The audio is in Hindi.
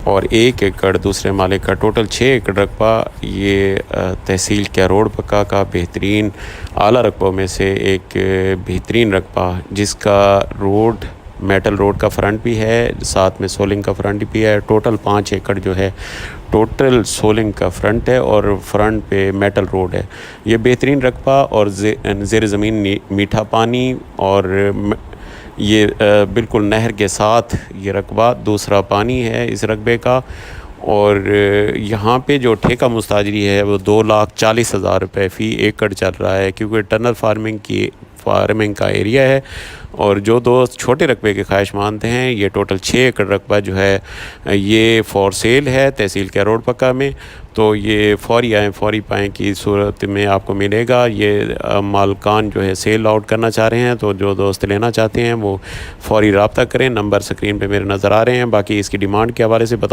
और 1 एकड़ दूसरे मालिक का। टोटल 6 एकड़ रकबा ये तहसील कैरोड़ पक्का का बेहतरीन आला रकबों में से एक बेहतरीन रकबा, जिसका रोड मेटल रोड का फ्रंट भी है, साथ में सोलिंग का फ्रंट भी है। टोटल 5 एकड़ जो है टोटल सोलिंग का फ्रंट है और फ्रंट पे मेटल रोड है। ये बेहतरीन रकबा और ज़ेर ज़मीन मीठा पानी और ये बिल्कुल नहर के साथ ये रकबा दूसरा पानी है इस रकबे का। और यहाँ पे जो ठेका मुस्ताजरी है वो 2,40,000 रुपये फ़ी एकड़ चल रहा है, क्योंकि टनल फार्मिंग का एरिया है। और जो दोस्त छोटे रकबे के ख्वाहिशमंद हैं, ये टोटल 6 एकड़ रकबा जो है ये फॉर सेल है तहसील कैरोड़ पक्का में। तो ये फौरी आएँ फौरी पाएँ की सूरत में आपको मिलेगा। ये मालकान जो है सेल आउट करना चाह रहे हैं, तो जो दोस्त लेना चाहते हैं वो फौरी रब्ता करें। नंबर स्क्रीन पे मेरे नज़र आ रहे हैं। बाकी इसकी डिमांड के हवाले से बताऊँ